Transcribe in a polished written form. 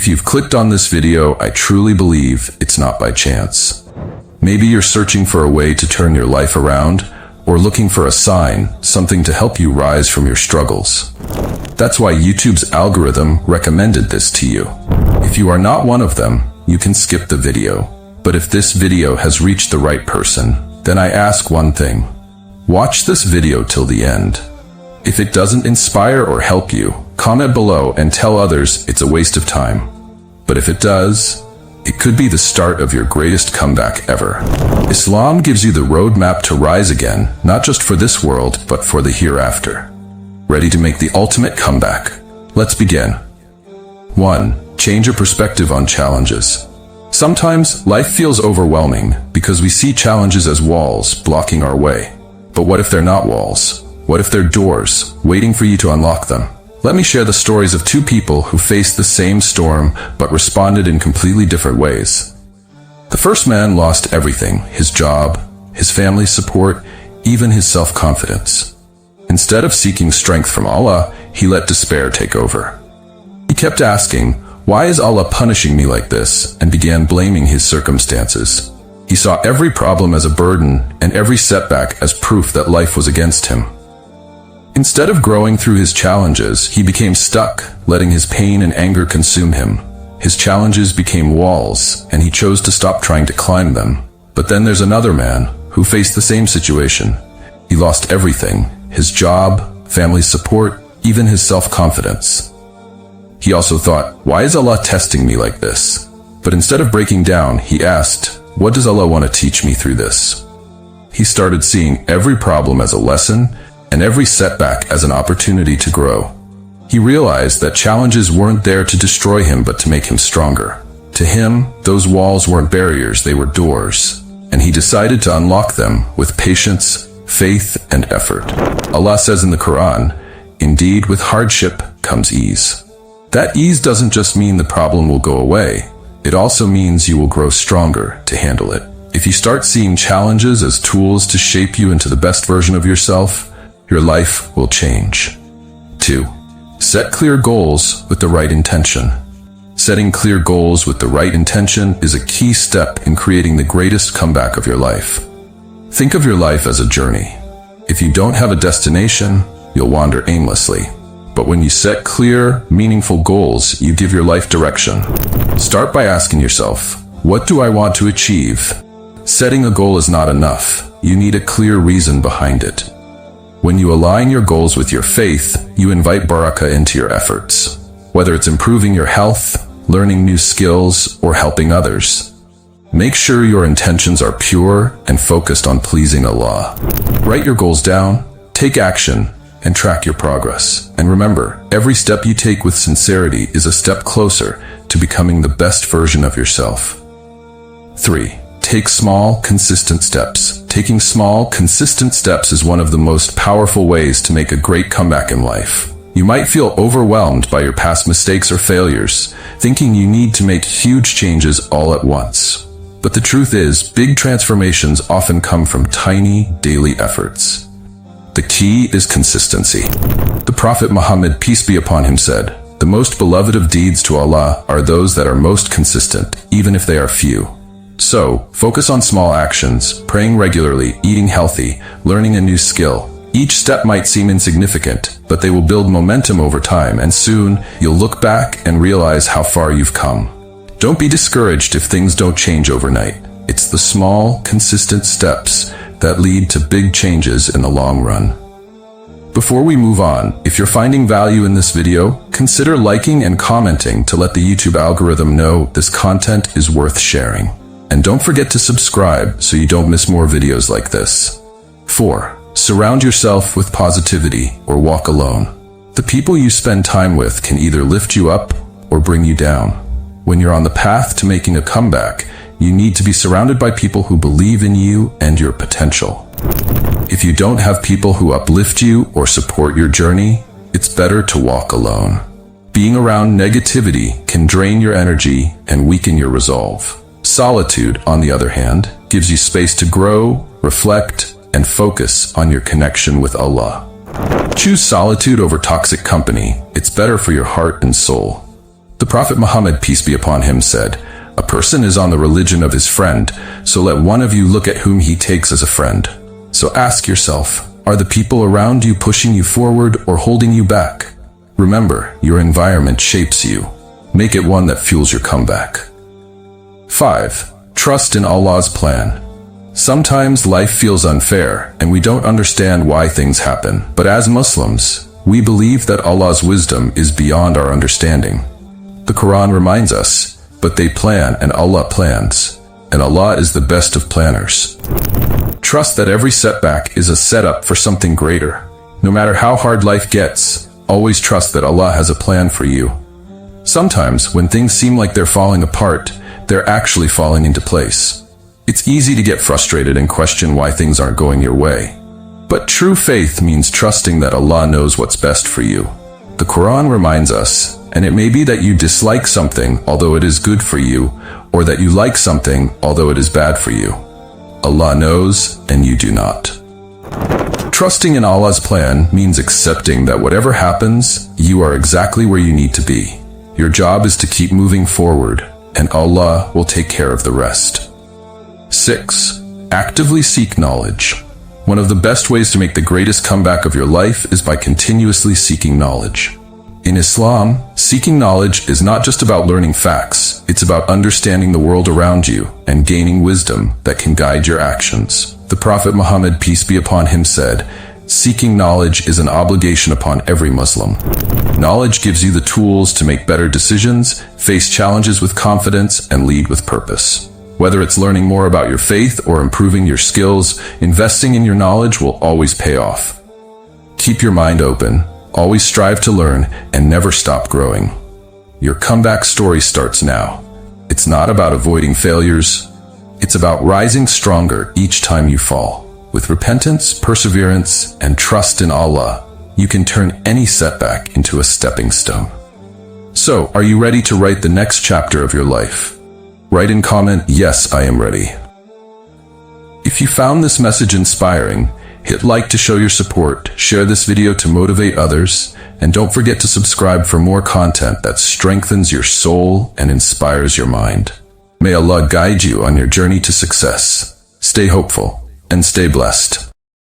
If you've clicked on this video, I truly believe it's not by chance. Maybe you're searching for a way to turn your life around, or looking for a sign, something to help you rise from your struggles. That's why YouTube's algorithm recommended this to you. If you are not one of them, you can skip the video. But if this video has reached the right person, then I ask one thing. Watch this video till the end. If it doesn't inspire or help you, comment below and tell others it's a waste of time. But if it does, it could be the start of your greatest comeback ever. Islam gives you the roadmap to rise again, not just for this world, but for the hereafter. Ready to make the ultimate comeback? Let's begin. 1. Change your perspective on challenges. Sometimes life feels overwhelming because we see challenges as walls blocking our way. But what if they're not walls? What if they're doors waiting for you to unlock them? Let me share the stories of two people who faced the same storm but responded in completely different ways. The first man lost everything: his job, his family's support, even his self-confidence. Instead of seeking strength from Allah, he let despair take over. He kept asking, "Why is Allah punishing me like this?" and began blaming his circumstances. He saw every problem as a burden and every setback as proof that life was against him. Instead of growing through his challenges, he became stuck, letting his pain and anger consume him. His challenges became walls, and he chose to stop trying to climb them. But then there's another man who faced the same situation. He lost everything: his job, family support, even his self-confidence. He also thought, "Why is Allah testing me like this?" But instead of breaking down, he asked, "What does Allah want to teach me through this?" He started seeing every problem as a lesson, and every setback as an opportunity to grow. He realized that challenges weren't there to destroy him but to make him stronger. To him, those walls weren't barriers, they were doors. And he decided to unlock them with patience, faith, and effort. Allah says in the Quran, "Indeed, with hardship comes ease." That ease doesn't just mean the problem will go away. It also means you will grow stronger to handle it. If you start seeing challenges as tools to shape you into the best version of yourself, your life will change. 2. Set clear goals with the right intention. Setting clear goals with the right intention is a key step in creating the greatest comeback of your life. Think of your life as a journey. If you don't have a destination, you'll wander aimlessly. But when you set clear, meaningful goals, you give your life direction. Start by asking yourself, what do I want to achieve? Setting a goal is not enough. You need a clear reason behind it. When you align your goals with your faith, you invite barakah into your efforts. Whether it's improving your health, learning new skills, or helping others. Make sure your intentions are pure and focused on pleasing Allah. Write your goals down, take action, and track your progress. And remember, every step you take with sincerity is a step closer to becoming the best version of yourself. 3. Take small, consistent steps. Taking small, consistent steps is one of the most powerful ways to make a great comeback in life. You might feel overwhelmed by your past mistakes or failures, thinking you need to make huge changes all at once. But the truth is, big transformations often come from tiny, daily efforts. The key is consistency. The Prophet Muhammad, peace be upon him, said, "The most beloved of deeds to Allah are those that are most consistent, even if they are few." So, focus on small actions, praying regularly, eating healthy, learning a new skill. Each step might seem insignificant, but they will build momentum over time, and soon you'll look back and realize how far you've come. Don't be discouraged if things don't change overnight. It's the small, consistent steps that lead to big changes in the long run. Before we move on, if you're finding value in this video, consider liking and commenting to let the YouTube algorithm know this content is worth sharing. And don't forget to subscribe so you don't miss more videos like this. 4. Surround yourself with positivity or walk alone. The people you spend time with can either lift you up or bring you down. When you're on the path to making a comeback, you need to be surrounded by people who believe in you and your potential. If you don't have people who uplift you or support your journey, it's better to walk alone. Being around negativity can drain your energy and weaken your resolve. Solitude, on the other hand, gives you space to grow, reflect, and focus on your connection with Allah. Choose solitude over toxic company. It's better for your heart and soul. The Prophet Muhammad, peace be upon him, said, "A person is on the religion of his friend, so let one of you look at whom he takes as a friend." So ask yourself, are the people around you pushing you forward or holding you back? Remember, your environment shapes you. Make it one that fuels your comeback. 5. Trust in Allah's plan. Sometimes life feels unfair and we don't understand why things happen, but as Muslims, we believe that Allah's wisdom is beyond our understanding. The Quran reminds us, "But they plan and Allah plans, and Allah is the best of planners." Trust that every setback is a setup for something greater. No matter how hard life gets, always trust that Allah has a plan for you. Sometimes, when things seem like they're falling apart, they're actually falling into place. It's easy to get frustrated and question why things aren't going your way. But true faith means trusting that Allah knows what's best for you. The Quran reminds us, and it may be that you dislike something although it is good for you, or that you like something although it is bad for you. Allah knows, and you do not. Trusting in Allah's plan means accepting that whatever happens, you are exactly where you need to be. Your job is to keep moving forward, and Allah will take care of the rest. 6. Actively seek knowledge. One of the best ways to make the greatest comeback of your life is by continuously seeking knowledge. In Islam, seeking knowledge is not just about learning facts, it's about understanding the world around you and gaining wisdom that can guide your actions. The Prophet Muhammad, peace be upon him, said, "Seeking knowledge is an obligation upon every Muslim." Knowledge gives you the tools to make better decisions, face challenges with confidence, and lead with purpose. Whether it's learning more about your faith or improving your skills, investing in your knowledge will always pay off. Keep your mind open, always strive to learn, and never stop growing. Your comeback story starts now. It's not about avoiding failures. It's about rising stronger each time you fall. With repentance, perseverance, and trust in Allah, you can turn any setback into a stepping stone. So, are you ready to write the next chapter of your life? Write in comment, "Yes, I am ready." If you found this message inspiring, hit like to show your support, share this video to motivate others, and don't forget to subscribe for more content that strengthens your soul and inspires your mind. May Allah guide you on your journey to success. Stay hopeful and stay blessed.